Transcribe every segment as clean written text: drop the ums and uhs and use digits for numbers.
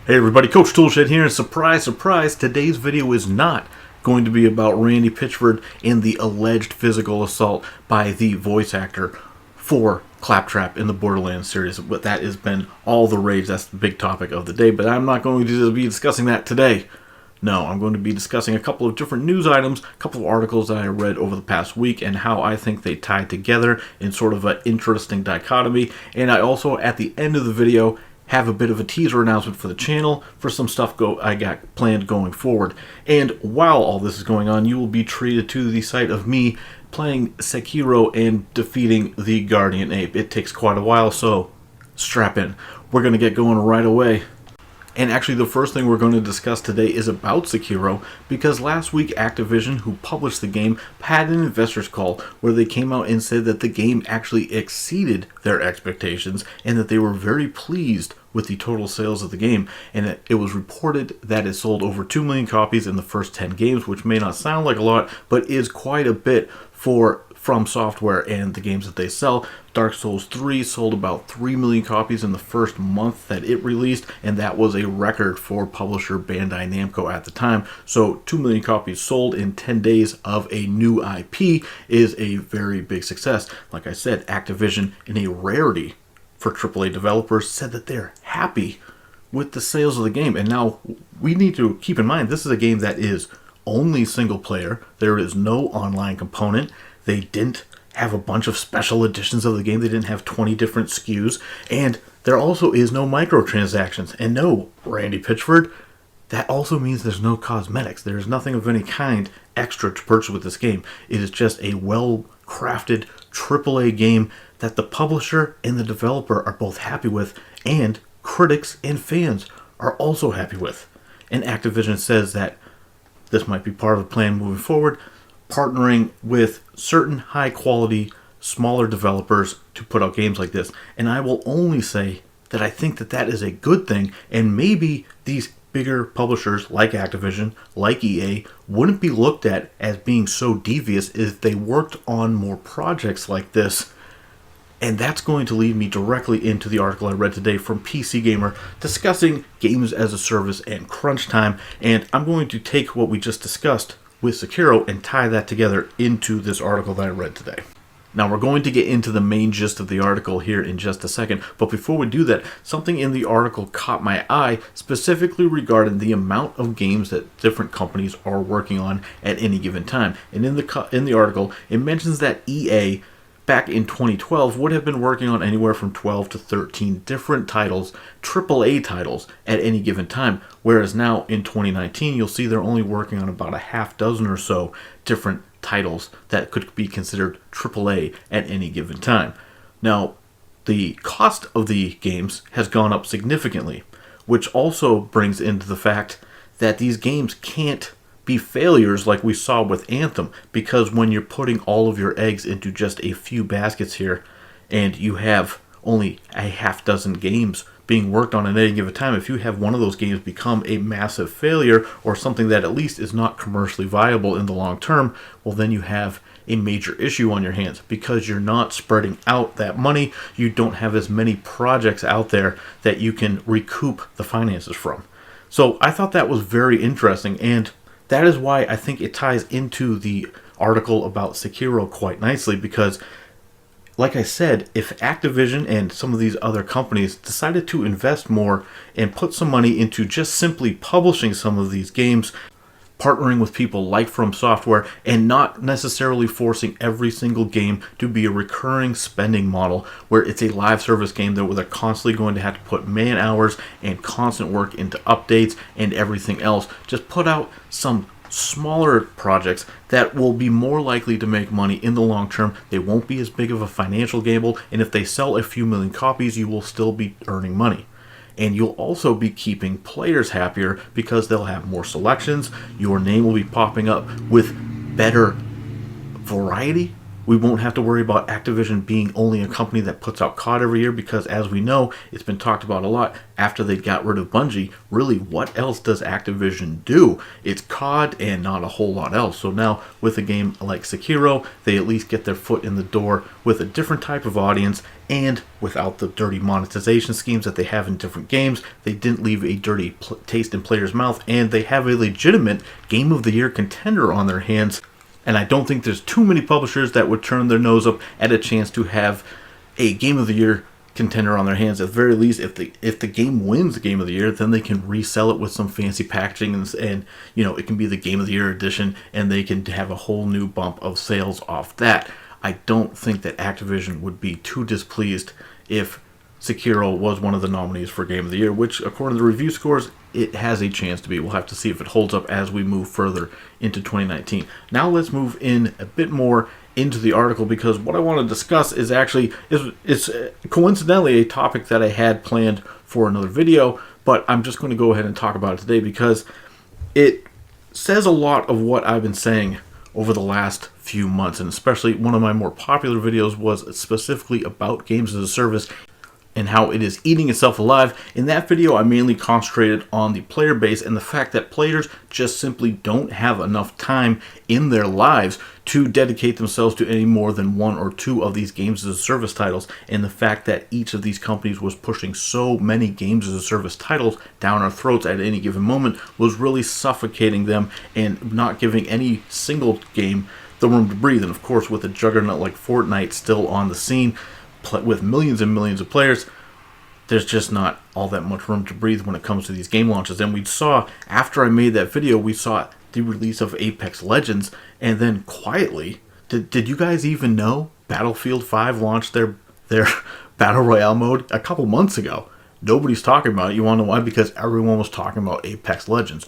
Hey everybody, Coach Toolshed here, and surprise, surprise, today's video is not going to be about Randy Pitchford and the alleged physical assault by the voice actor for Claptrap in the Borderlands series. But that has been all the rage, that's the big topic of the day, but I'm not going to be discussing that today. No, I'm going to be discussing a couple of different news items, a couple of articles that I read over the past week, and how I think they tie together in sort of an interesting dichotomy. And I also, at the end of the video, have a bit of a teaser announcement for the channel for some stuff I got planned going forward. And while all this is going on, you will be treated to the sight of me playing Sekiro and defeating the Guardian Ape. It takes quite a while, so strap in. We're going to get going right away. And actually, the first thing we're going to discuss today is about Sekiro, because last week Activision, who published the game, had an investors call where they came out and said that the game actually exceeded their expectations and that they were very pleased with the total sales of the game. And it was reported that it sold over 2 million copies in the first 10 games, which may not sound like a lot, but is quite a bit from Software and the games that they sell. Dark Souls 3 sold about 3 million copies in the first month that it released, and that was a record for publisher Bandai Namco at the time. So 2 million copies sold in 10 days of a new IP is a very big success. Like I said, Activision, in a rarity for AAA developers, said that they're happy with the sales of the game. And now we need to keep in mind, this is a game that is only single player. There is no online component. They didn't have a bunch of special editions of the game. They didn't have 20 different SKUs. And there also is no microtransactions. And no, Randy Pitchford, that also means there's no cosmetics. There's nothing of any kind extra to purchase with this game. It is just a well-crafted AAA game that the publisher and the developer are both happy with, and critics and fans are also happy with. And Activision says that this might be part of the plan moving forward, partnering with certain high-quality, smaller developers to put out games like this. And I will only say that I think that that is a good thing, and maybe these bigger publishers like Activision, like EA, wouldn't be looked at as being so devious if they worked on more projects like this. And that's going to lead me directly into the article I read today from PC Gamer discussing games as a service and crunch time. And I'm going to take what we just discussed with Sekiro and tie that together into this article that I read today. Now, we're going to get into the main gist of the article here in just a second, but before we do that, something in the article caught my eye, specifically regarding the amount of games that different companies are working on at any given time. And in the article, it mentions that EA, back in 2012, would have been working on anywhere from 12 to 13 different titles, AAA titles, at any given time. Whereas now, in 2019, you'll see they're only working on about a half dozen or so different titles that could be considered AAA at any given time. Now, the cost of the games has gone up significantly, which also brings into the fact that these games can't be failures like we saw with Anthem, because when you're putting all of your eggs into just a few baskets here and you have only a half dozen games being worked on at any given time, if you have one of those games become a massive failure or something that at least is not commercially viable in the long term, well, then you have a major issue on your hands, because you're not spreading out that money. You don't have as many projects out there that you can recoup the finances from. So I thought that was very interesting, and that is why I think it ties into the article about Sekiro quite nicely, because, like I said, if Activision and some of these other companies decided to invest more and put some money into just simply publishing some of these games, partnering with people like From Software, and not necessarily forcing every single game to be a recurring spending model where it's a live service game that they're constantly going to have to put man hours and constant work into updates and everything else. Just put out some smaller projects that will be more likely to make money in the long term. They won't be as big of a financial gamble, and if they sell a few million copies, you will still be earning money. And you'll also be keeping players happier because they'll have more selections. Your name will be popping up with better variety, We won't have to worry about Activision being only a company that puts out COD every year, because as we know, it's been talked about a lot, after they got rid of Bungie, really what else does Activision do? It's COD and not a whole lot else. So now with a game like Sekiro, they at least get their foot in the door with a different type of audience, and without the dirty monetization schemes that they have in different games. They didn't leave a dirty taste in players' mouth, and they have a legitimate Game of the Year contender on their hands. And I don't think there's too many publishers that would turn their nose up at a chance to have a Game of the Year contender on their hands. At the very least, if the game wins the Game of the Year, then they can resell it with some fancy packaging, and it can be the Game of the Year edition, and they can have a whole new bump of sales off that. I don't think that Activision would be too displeased if Sekiro was one of the nominees for Game of the Year, which, according to the review scores, it has a chance to be. We'll have to see if it holds up as we move further into 2019. Now let's move in a bit more into the article, because what I want to discuss is actually, it's coincidentally a topic that I had planned for another video, but I'm just going to go ahead and talk about it today because it says a lot of what I've been saying over the last few months, and especially one of my more popular videos was specifically about games as a service and how it is eating itself alive. In that video, I mainly concentrated on the player base and the fact that players just simply don't have enough time in their lives to dedicate themselves to any more than one or two of these games as a service titles, and the fact that each of these companies was pushing so many games as a service titles down our throats at any given moment was really suffocating them and not giving any single game the room to breathe. And of course, with a juggernaut like Fortnite still on the scene, with millions and millions of players, there's just not all that much room to breathe when it comes to these game launches. And we saw, after I made that video, we saw the release of Apex Legends, and then quietly, did you guys even know Battlefield 5 launched their Battle Royale mode a couple months ago? Nobody's talking about it. You want to know why? Because everyone was talking about Apex Legends.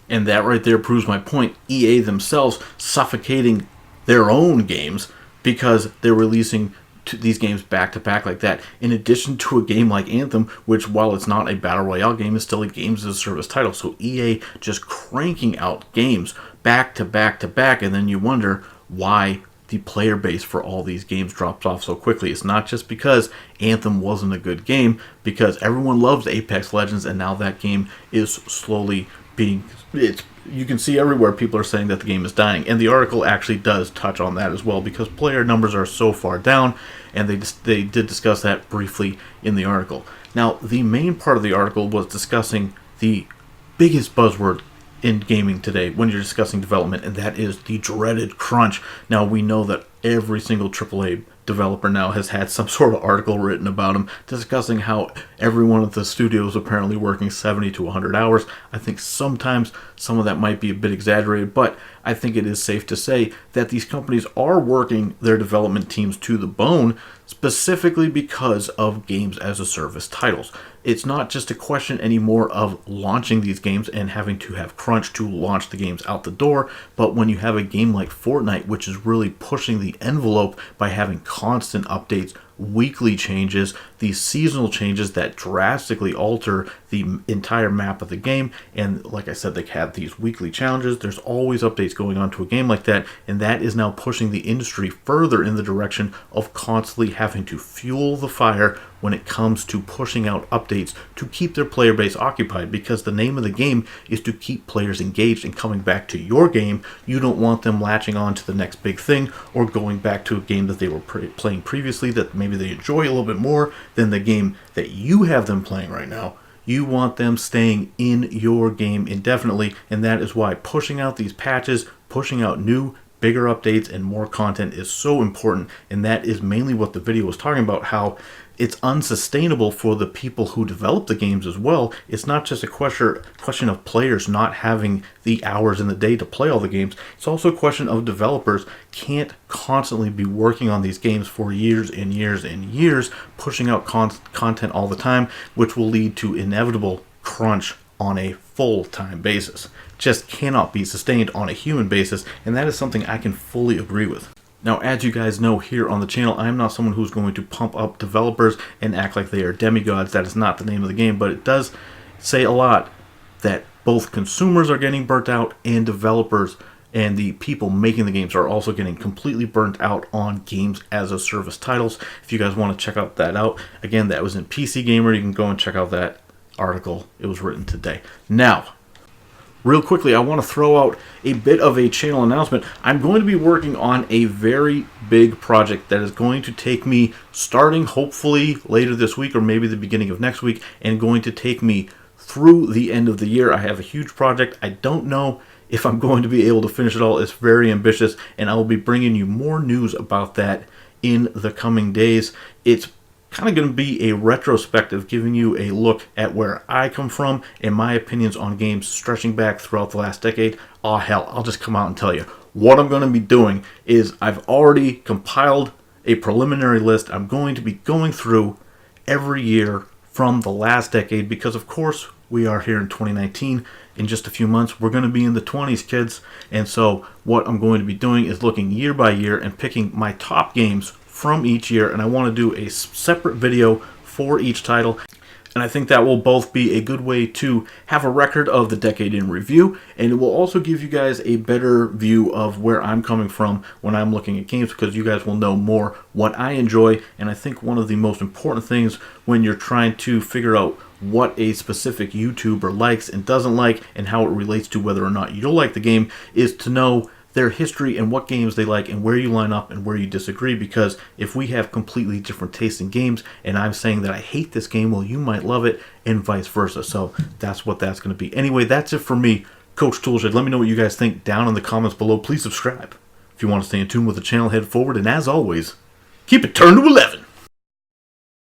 And that right there proves my point. EA themselves suffocating their own games because they're releasing these games back to back like that, in addition to a game like Anthem, which, while it's not a battle royale game, is still a games as a service title. So EA just cranking out games back to back to back, and then you wonder why the player base for all these games drops off so quickly. It's not just because Anthem wasn't a good game, because everyone loves Apex Legends, and now that game is slowly being, you can see everywhere people are saying that the game is dying, and the article actually does touch on that as well, because player numbers are so far down, and they did discuss that briefly in the article. Now, the main part of the article was discussing the biggest buzzword in gaming today when you're discussing development, and that is the dreaded crunch. Now, we know that every single AAA developer now has had some sort of article written about them discussing how every one of the studios apparently working 70 to 100 hours. I think sometimes some of that might be a bit exaggerated, but I think it is safe to say that these companies are working their development teams to the bone, specifically because of games as a service titles. It's not just a question anymore of launching these games and having to have crunch to launch the games out the door, but when you have a game like Fortnite, which is really pushing the envelope by having constant updates, weekly changes, these seasonal changes that drastically alter the entire map of the game, and like I said, they have these weekly challenges. There's always updates going on to a game like that, and that is now pushing the industry further in the direction of constantly having to fuel the fire when it comes to pushing out updates to keep their player base occupied, because the name of the game is to keep players engaged and coming back to your game. You don't want them latching on to the next big thing or going back to a game that they were playing previously that maybe they enjoy a little bit more than the game that you have them playing right now. You want them staying in your game indefinitely, and that is why pushing out these patches, pushing out new, bigger updates and more content is so important. And that is mainly what the video was talking about, how it's unsustainable for the people who develop the games as well. It's not just a question of players not having the hours in the day to play all the games. It's also a question of developers can't constantly be working on these games for years and years and years, pushing out content all the time, which will lead to inevitable crunch on a full-time basis. Just cannot be sustained on a human basis, and that is something I can fully agree with. Now, as you guys know here on the channel, I am not someone who's going to pump up developers and act like they are demigods. That is not the name of the game, but it does say a lot that both consumers are getting burnt out and developers and the people making the games are also getting completely burnt out on games as a service titles. If you guys want to check that out, again, that was in PC Gamer. You can go and check out that article. It was written today. Now, real quickly, I want to throw out a bit of a channel announcement. I'm going to be working on a very big project that is going to take me starting hopefully later this week or maybe the beginning of next week, and going to take me through the end of the year. I have a huge project. I don't know if I'm going to be able to finish it all. It's very ambitious, and I will be bringing you more news about that in the coming days. It's kind of going to be a retrospective, giving you a look at where I come from and my opinions on games stretching back throughout the last decade. Oh hell, I'll just come out and tell you. What I'm going to be doing is I've already compiled a preliminary list. I'm going to be going through every year from the last decade, because of course we are here in 2019. In just a few months we're going to be in the 20s, kids. And so what I'm going to be doing is looking year by year and picking my top games from each year, and I want to do a separate video for each title. And I think that will both be a good way to have a record of the decade in review, and it will also give you guys a better view of where I'm coming from when I'm looking at games, because you guys will know more what I enjoy. And I think one of the most important things when you're trying to figure out what a specific YouTuber likes and doesn't like, and how it relates to whether or not you'll like the game, is to know their history and what games they like and where you line up and where you disagree. Because if we have completely different tastes in games and I'm saying that I hate this game, well, you might love it, and vice versa. So that's what that's going to be. Anyway, that's it for me, Coach Toolshed. Let me know what you guys think down in the comments below. Please subscribe if you want to stay in tune with the channel. Head forward, and as always, keep it turned to 11.